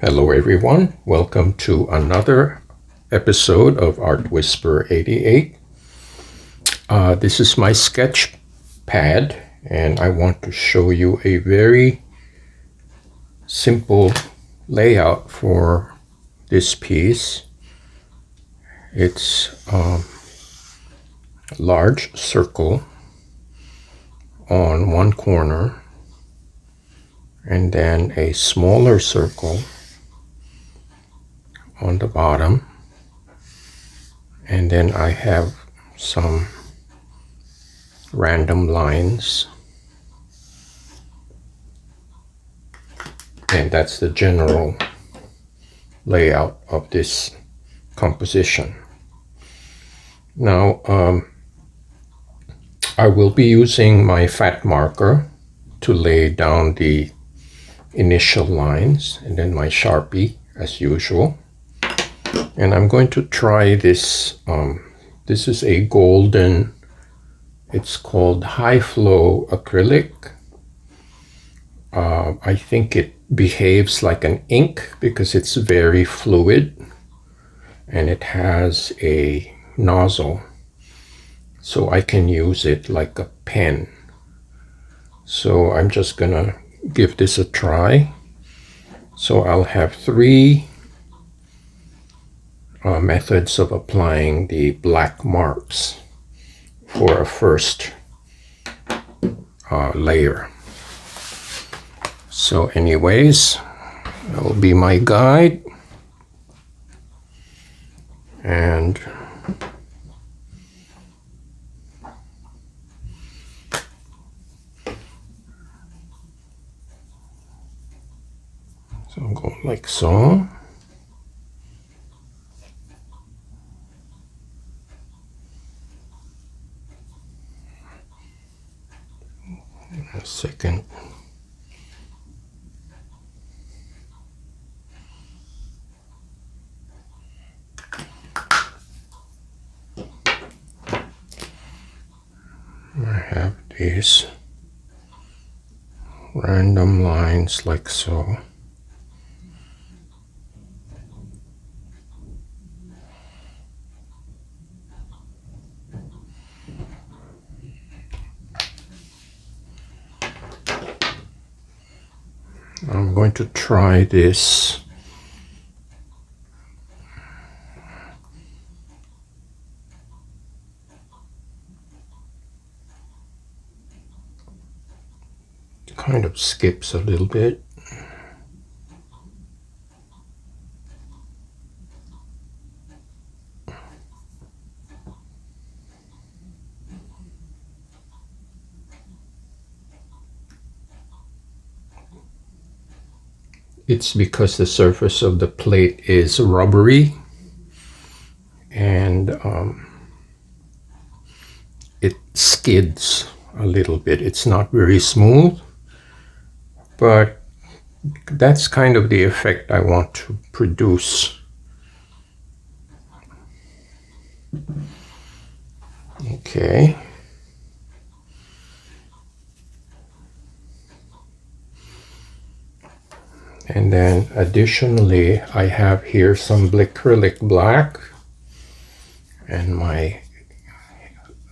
Hello everyone, welcome to another episode of Art Whisper 88. This is my sketch pad and I want to show you a very simple layout for this piece. It's a large circle on one corner and then a smaller circle on the bottom, and then I have some random lines, and that's the general layout of this composition. Now I will be using my fat marker to lay down the initial lines, and then my Sharpie as usual. And I'm going to try this. This is a golden, it's called high flow acrylic. I think it behaves like an ink because it's very fluid and it has a nozzle, so I can use it like a pen. So I'm just gonna give this a try. So I'll have three methods of applying the black marks for a first layer. So anyways, that will be my guide, and so I'm going like so. A second. I have these random lines like so. I'm going to try this kind of skips a little bit. It's because the surface of the plate is rubbery and it skids a little bit. It's not very smooth, but that's kind of the effect I want to produce. Okay. And then additionally, I have here some Blicrylic black and my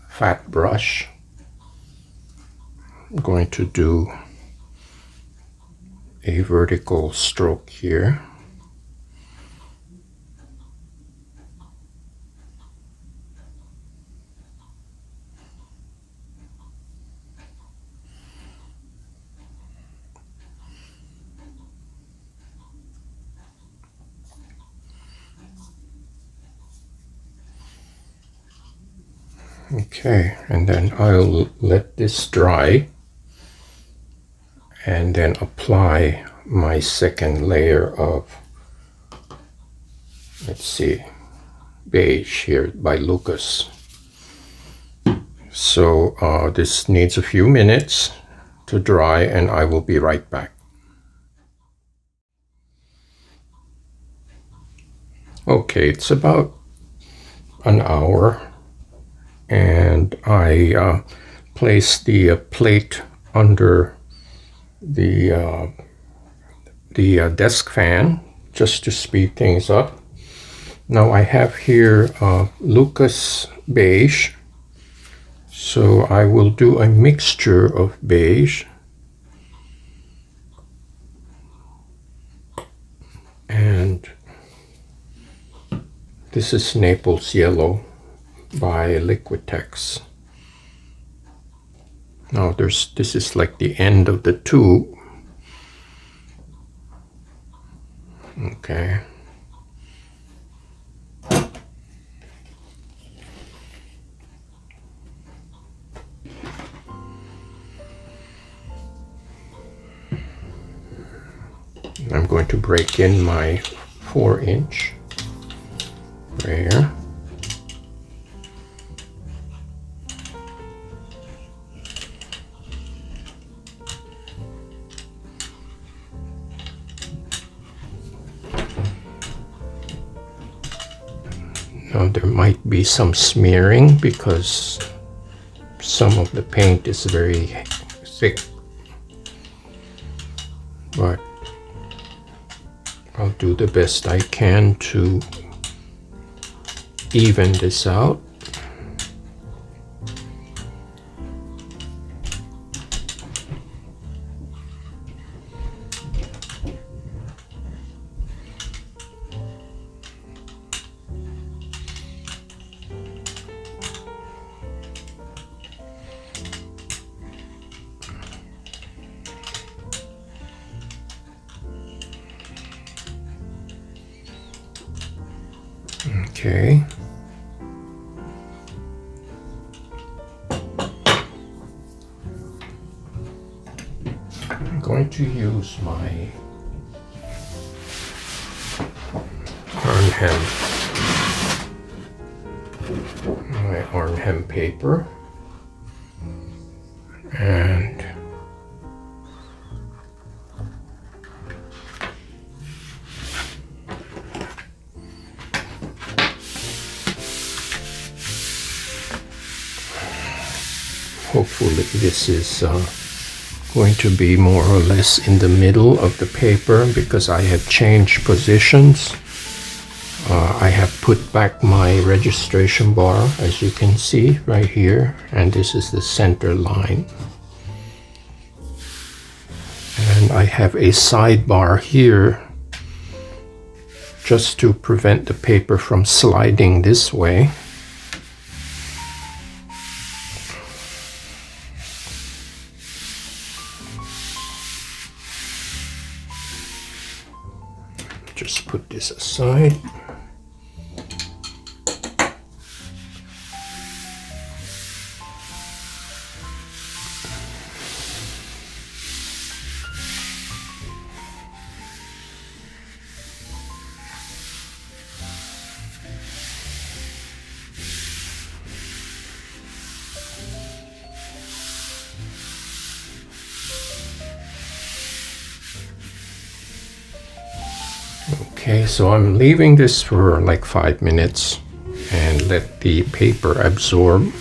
fat brush. I'm going to do a vertical stroke here. Okay, and then I'll let this dry and then apply my second layer of, let's see, beige here by Lukas. So this needs a few minutes to dry and I will be right back. Okay, it's about an hour and I placed the plate under the desk fan just to speed things up. Now I have here Lukas beige, so I will do a mixture of beige and this is Naples yellow by Liquitex. Now this is like the end of the tube. Okay. I'm going to break in my 4-inch brayer. Now there might be some smearing because some of the paint is very thick, but I'll do the best I can to even this out. Okay. I'm going to use my Arnhem paper and hopefully this is going to be more or less in the middle of the paper because I have changed positions. I have put back my registration bar, as you can see right here, and this is the center line. And I have a sidebar here just to prevent the paper from sliding this way. Just put this aside. Okay, so I'm leaving this for like 5 minutes and let the paper absorb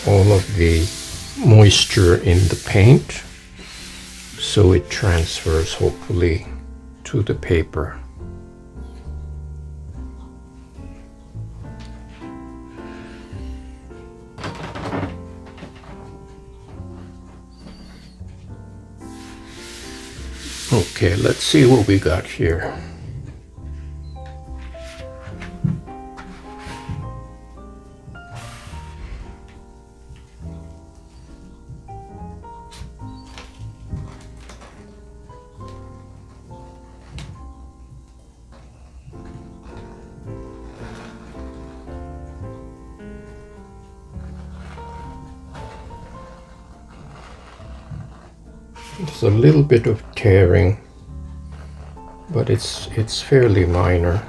all of the moisture in the paint so it transfers hopefully to the paper. Okay, let's see what we got here. There's a little bit of tearing, but it's fairly minor.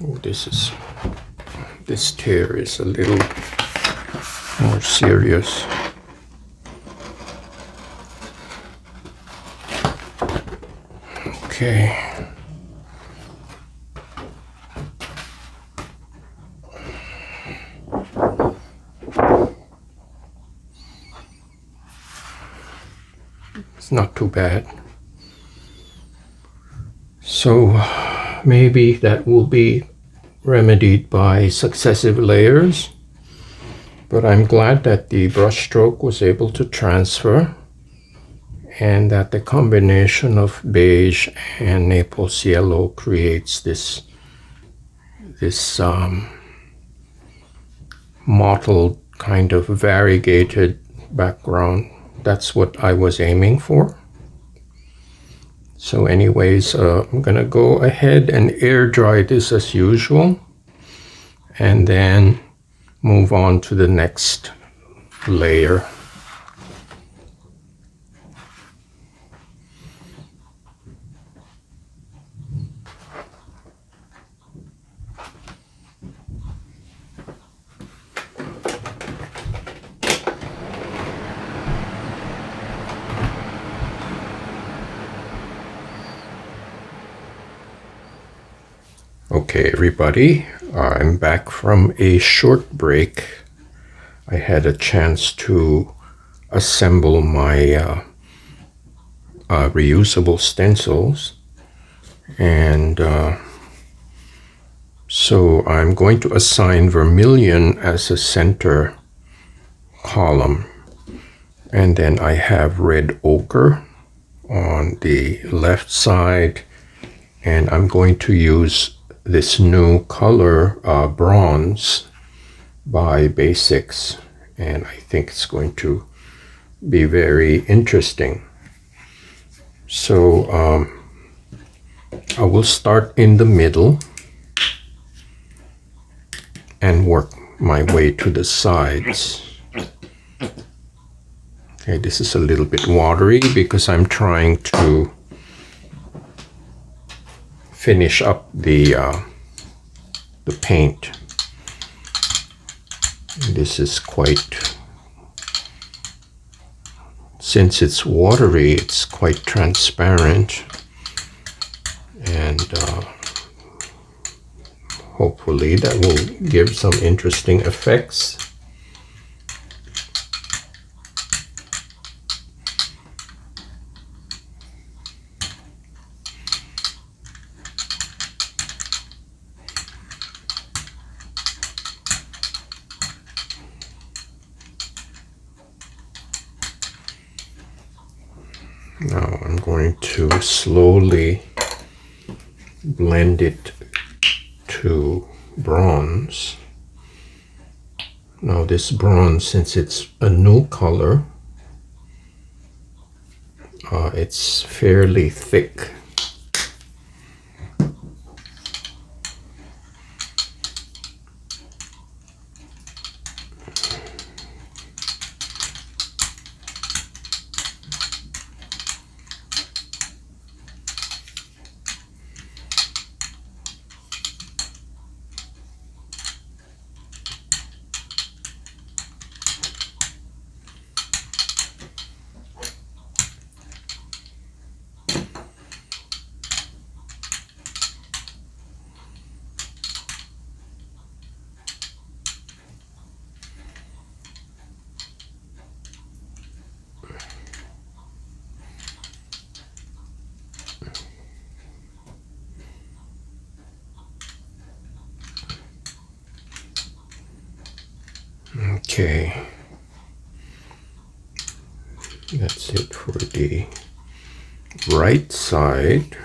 Oh, this tear is a little more serious. Okay. It's not too bad. So maybe that will be remedied by successive layers, but I'm glad that the brush stroke was able to transfer and that the combination of beige and Naples yellow creates this mottled kind of variegated background. That's what I was aiming for. So anyways, I'm gonna go ahead and air dry this as usual and then move on to the next layer. Okay, everybody, I'm back from a short break. I had a chance to assemble my reusable stencils, and so I'm going to assign vermilion as a center column, and then I have red ochre on the left side, and I'm going to use this new color, bronze, by Basics, and I think it's going to be very interesting. So I will start in the middle and work my way to the sides. Okay, this is a little bit watery because I'm trying to finish up the paint. This is quite, since it's watery, it's quite transparent, and hopefully that will give some interesting effects. Now I'm going to slowly blend it to bronze. Now this bronze, since it's a new color, it's fairly thick. Okay, that's it for the right side.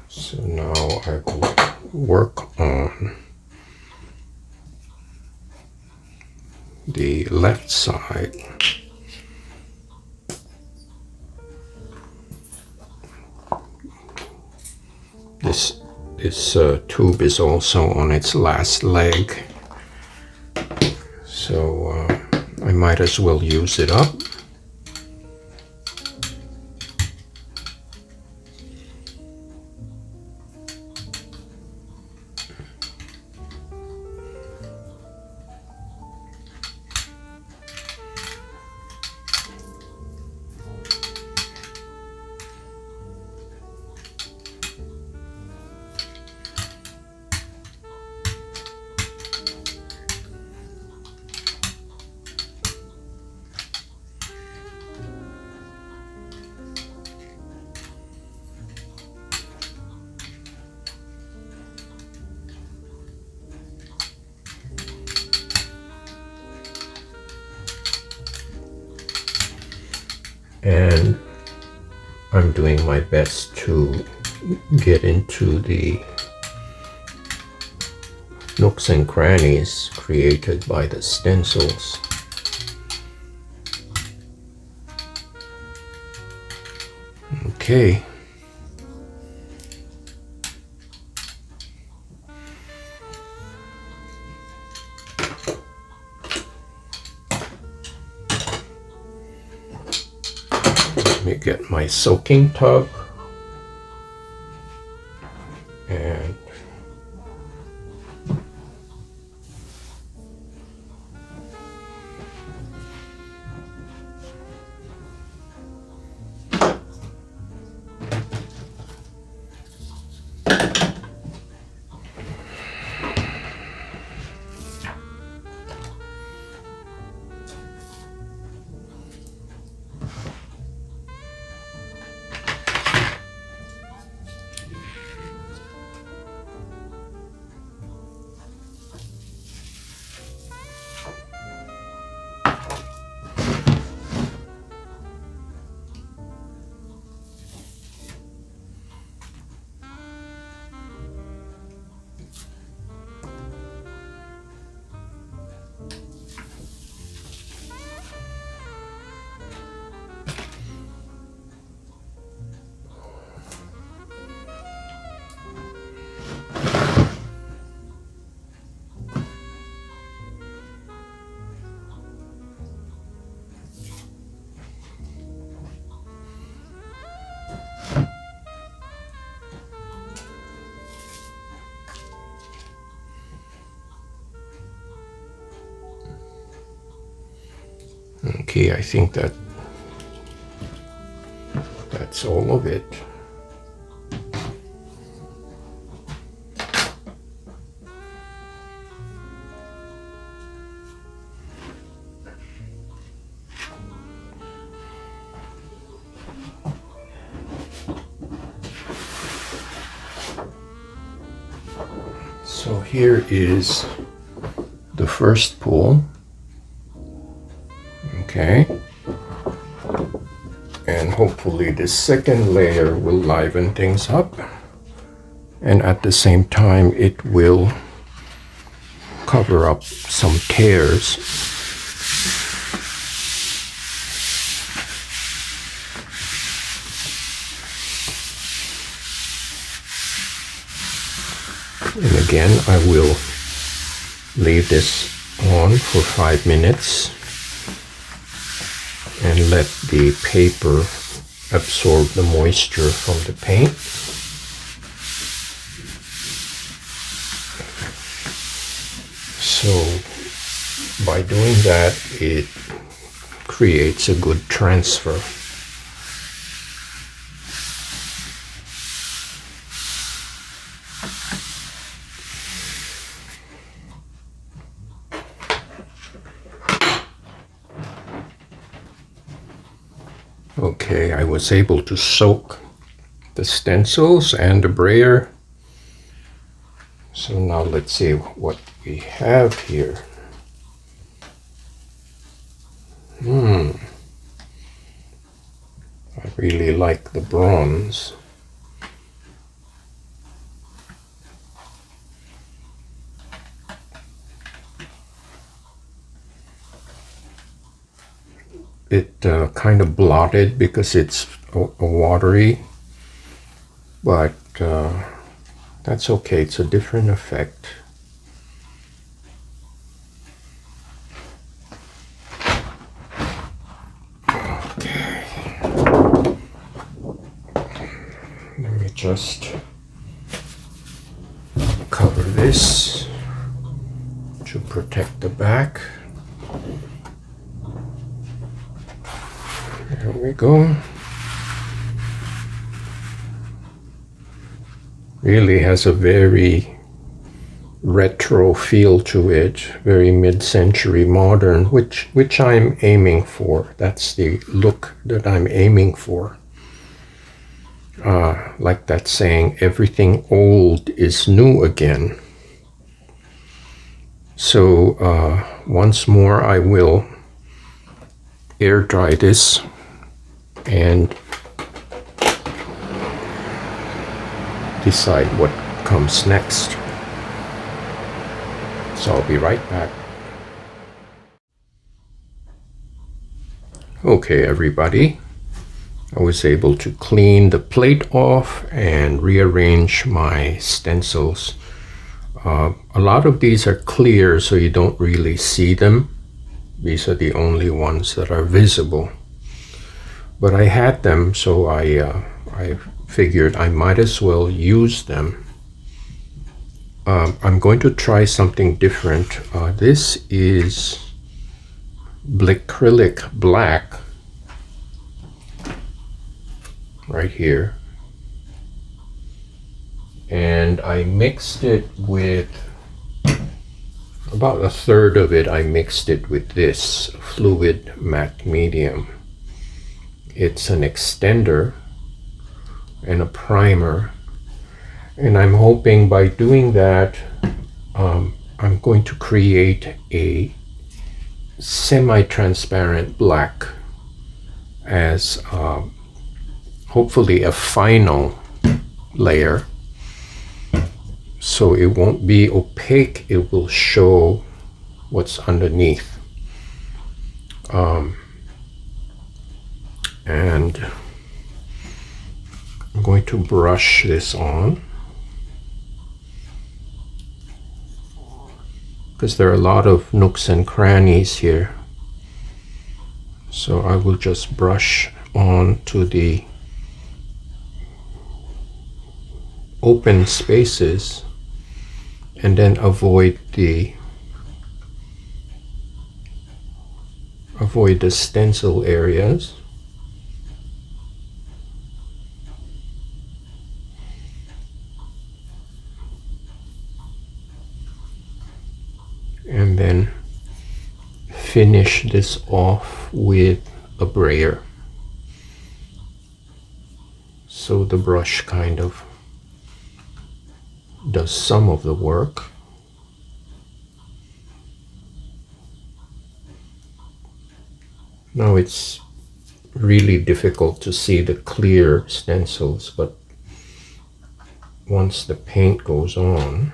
So now I will work on the left side. This tube is also on its last leg, so I might as well use it up. and I'm doing my best to get into the nooks and crannies created by the stencils. Okay. Let me get my soaking tub and okay, I think that's all of it. So here is the first pool. Okay, and hopefully the second layer will liven things up, and at the same time it will cover up some tears. And again, I will leave this on for 5 minutes and let the paper absorb the moisture from the paint. So by doing that, it creates a good transfer. Okay, I was able to soak the stencils and the brayer. So now let's see what we have here. I really like the bronze. It kind of blotted because it's watery, but that's okay. It's a different effect. Okay. Let me just cover this to protect the back. There we go. Really has a very retro feel to it, very mid-century modern, which I'm aiming for. That's the look that I'm aiming for. Like that saying, everything old is new again. So once more I will air dry this and decide what comes next. So I'll be right back. Okay, everybody, I was able to clean the plate off and rearrange my stencils. A lot of these are clear, so you don't really see them. These are the only ones that are visible. But I had them, so I figured I might as well use them. I'm going to try something different. This is Blicrylic black right here. And I mixed it with, about a third of it, I mixed it with this fluid matte medium. It's an extender and a primer. And I'm hoping by doing that, I'm going to create a semi-transparent black as hopefully a final layer. So it won't be opaque, it will show what's underneath. And I'm going to brush this on because there are a lot of nooks and crannies here. So I will just brush on to the open spaces and then avoid the stencil areas. And then finish this off with a brayer. So the brush kind of does some of the work. Now it's really difficult to see the clear stencils, but once the paint goes on,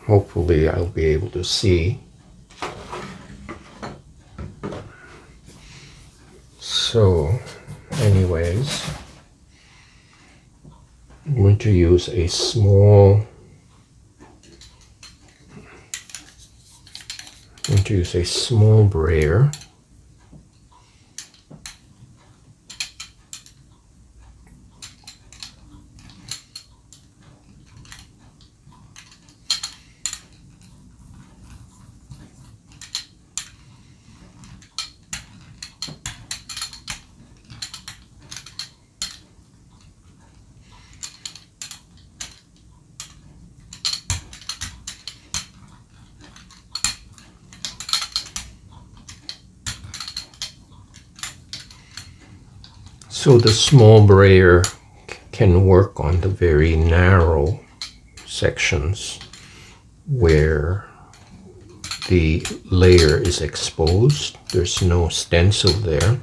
hopefully I'll be able to see. So anyways, I'm going to use a small brayer. So the small brayer can work on the very narrow sections where the layer is exposed. There's no stencil there.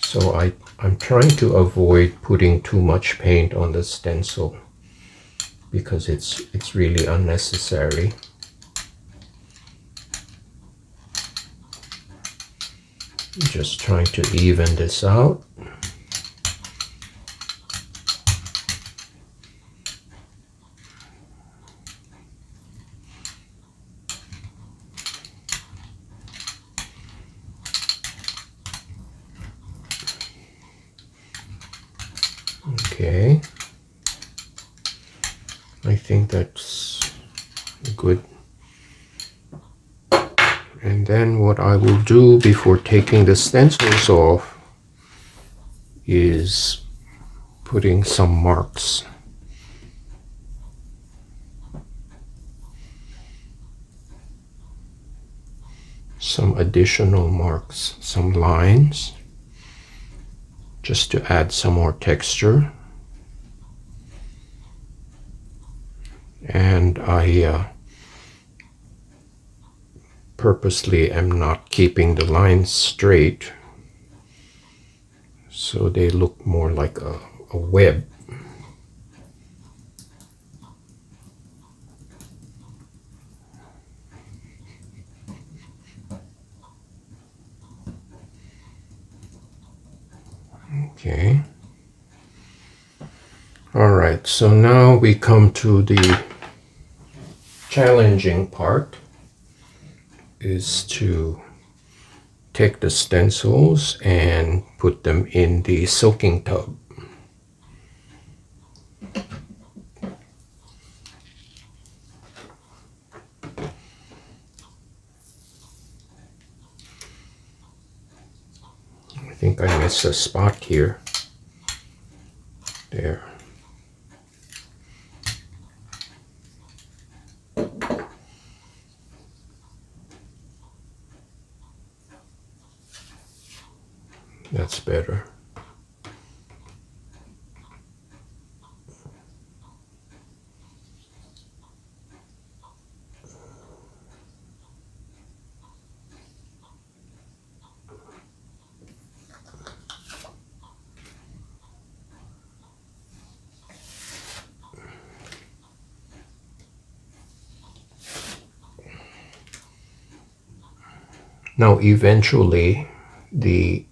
So I'm trying to avoid putting too much paint on the stencil because it's really unnecessary. Just trying to even this out. Okay, I think that's good. And then what I will do before taking the stencils off is putting some marks. Some additional marks, some lines, just to add some more texture. And purposely am not keeping the lines straight, so they look more like a web. Okay. All right, so now we come to the challenging part, is to take the stencils and put them in the soaking tub. I think I missed a spot here. There. That's better. Now eventually the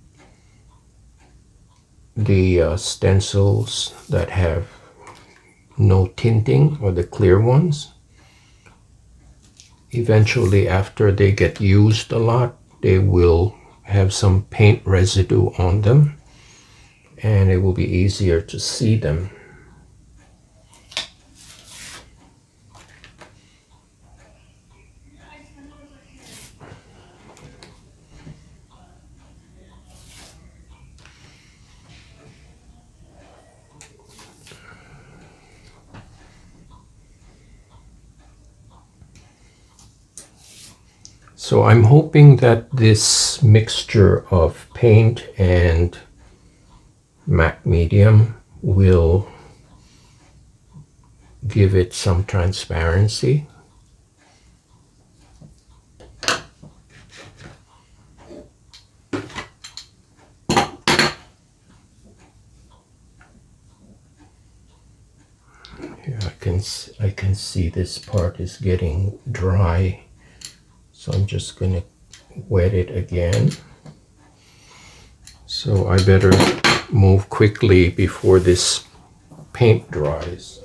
stencils that have no tinting, or the clear ones, eventually after they get used a lot, they will have some paint residue on them, and it will be easier to see them. So I'm hoping that this mixture of paint and matte medium will give it some transparency. Here I can see this part is getting dry. So I'm just going to wet it again. So I better move quickly before this paint dries.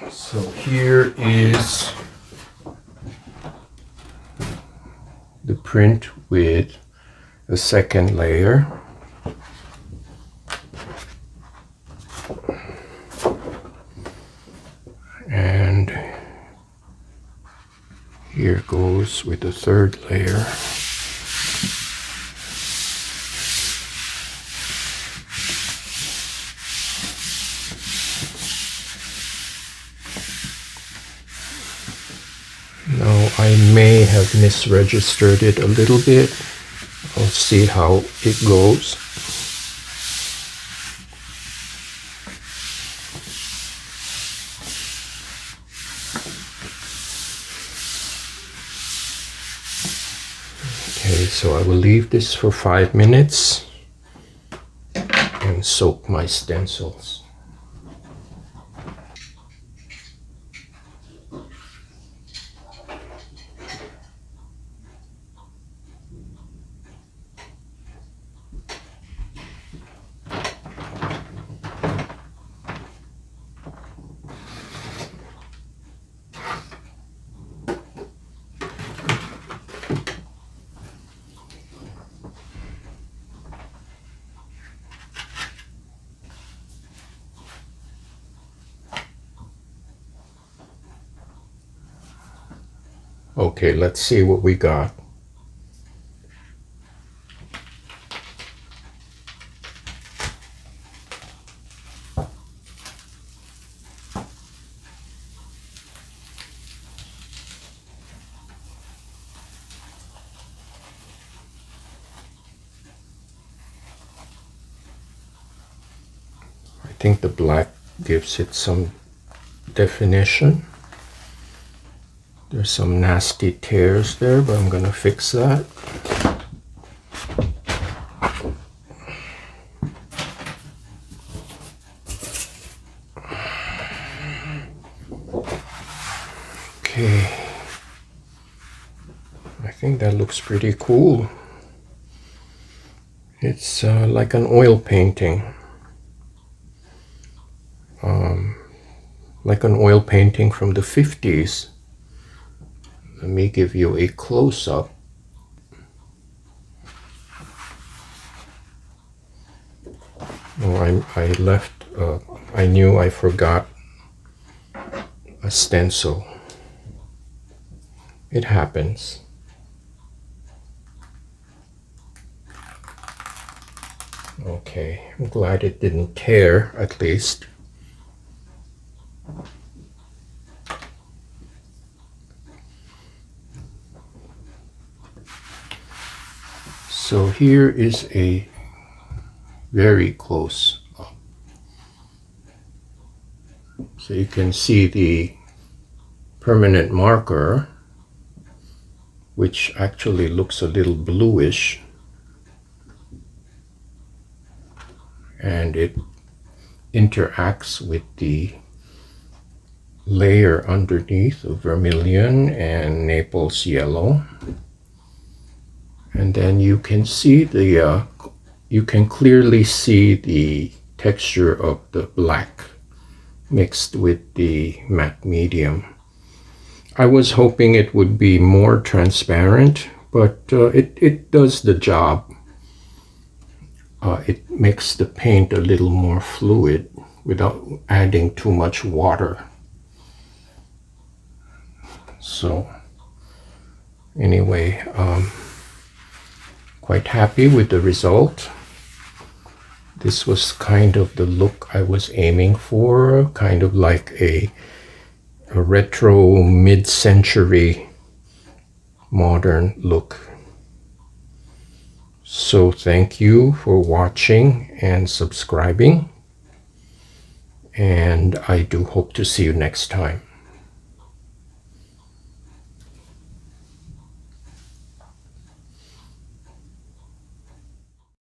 So here is the print with a second layer. And here goes with the third layer. Now I may have misregistered it a little bit. I'll see how it goes. Okay, so I will leave this for 5 minutes and soak my stencils. Okay, let's see what we got. think the black gives it some definition. There's some nasty tears there, but I'm gonna fix that. Okay, I think that looks pretty cool. It's like an oil painting. Like an oil painting from the 50s. Let me give you a close-up. Oh, I left, I knew I forgot a stencil. It happens. Okay, I'm glad it didn't tear, at least. So here is a very close up. So you can see the permanent marker, which actually looks a little bluish, and it interacts with the layer underneath of vermilion and Naples yellow. And then you can see the you can clearly see the texture of the black mixed with the matte medium. I was hoping it would be more transparent, but it does the job. It makes the paint a little more fluid without adding too much water. So anyway, quite happy with the result. This was kind of the look I was aiming for, kind of like a retro mid-century modern look. So thank you for watching and subscribing, and I do hope to see you next time.